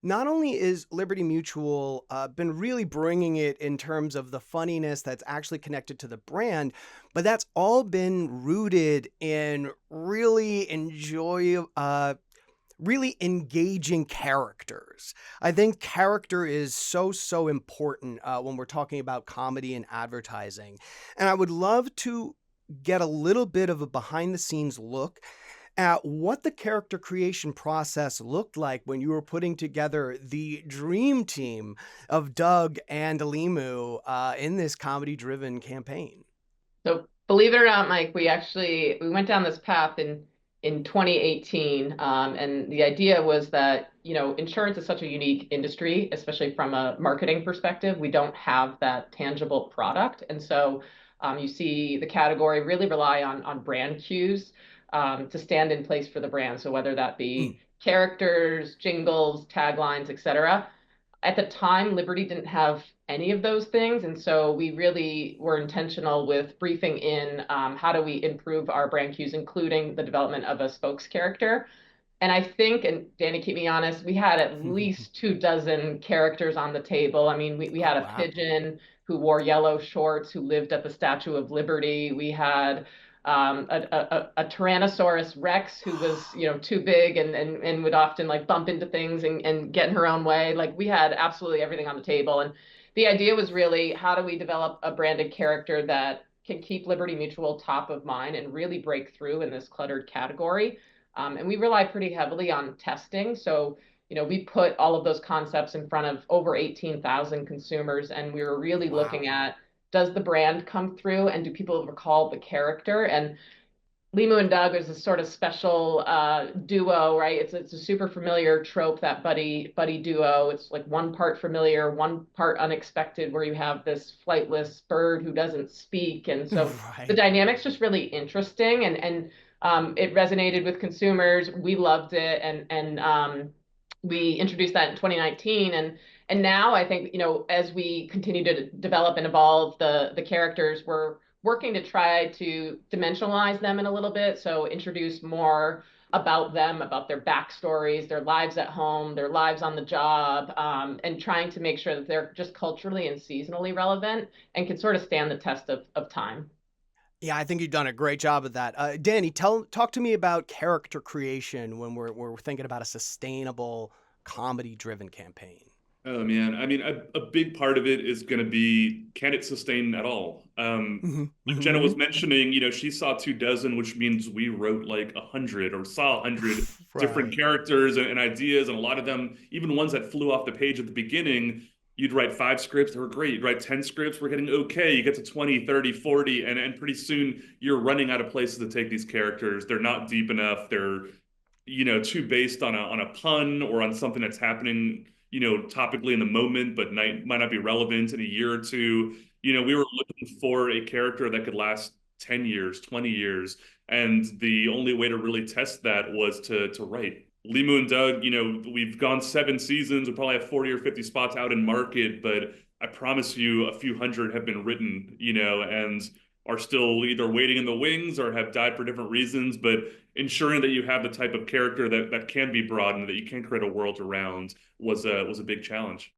Not only is Liberty Mutual been really bringing it in terms of the funniness that's actually connected to the brand, but that's all been rooted in really engaging characters. I think character is so important when we're talking about comedy and advertising. And I would love to get a little bit of a behind the scenes look at what the character creation process looked like when you were putting together the dream team of Doug and LiMu in this comedy driven campaign. So believe it or not, Mike, we went down this path in 2018, and the idea was that insurance is such a unique industry, especially from a marketing perspective. We don't have that tangible product, and so you see the category really rely on brand cues to stand in place for the brand. So whether that Hmm. be characters, jingles, taglines, etc. At the time, Liberty didn't have any of those things. And so we really were intentional with briefing in how do we improve our brand cues, including the development of a spokes character. And I think, and Danny, keep me honest, we had at least 2 dozen characters on the table. I mean, we Oh, had a wow. pigeon who wore yellow shorts who lived at the Statue of Liberty. We had a Tyrannosaurus Rex who was, too big and would often like bump into things and get in her own way. Like we had absolutely everything on the table. And the idea was really how do we develop a branded character that can keep Liberty Mutual top of mind and really break through in this cluttered category. And we rely pretty heavily on testing. So, we put all of those concepts in front of over 18,000 consumers, and we were really looking Wow. at does the brand come through and do people recall the character? And LiMu and Doug is a sort of special duo, right? It's a super familiar trope, that buddy duo. It's like one part familiar, one part unexpected, where you have this flightless bird who doesn't speak, and so the Right. dynamic's just really interesting, and it resonated with consumers. We loved it, and we introduced that in 2019, and now I think as we continue to develop and evolve the characters, we're working to try to dimensionalize them in a little bit. So introduce more about them, about their backstories, their lives at home, their lives on the job, and trying to make sure that they're just culturally and seasonally relevant and can sort of stand the test of time. Yeah, I think you've done a great job of that. Danny, talk to me about character creation when we're thinking about a sustainable comedy driven campaign. Oh man, I mean, a big part of it is going to be can it sustain at all? Hmm. Like Hmm. Jenna Hmm. was mentioning, she saw 2 dozen, which means we wrote like 100 or saw 100 different Right. characters and ideas, and a lot of them, even ones that flew off the page at the beginning. You'd write 5 scripts, they were great. You'd write 10 scripts, we're getting okay. You get to 20, 30, 40, and pretty soon you're running out of places to take these characters. They're not deep enough. They're too based on a pun or on something that's happening, topically in the moment, but might not be relevant in a year or two. We were looking for a character that could last 10 years, 20 years. And the only way to really test that was to write. Limu and Doug, we've gone 7 seasons. We probably have 40 or 50 spots out in market, but I promise you a few hundred have been written, and are still either waiting in the wings or have died for different reasons. But ensuring that you have the type of character that can be broadened, that you can create a world around was a big challenge.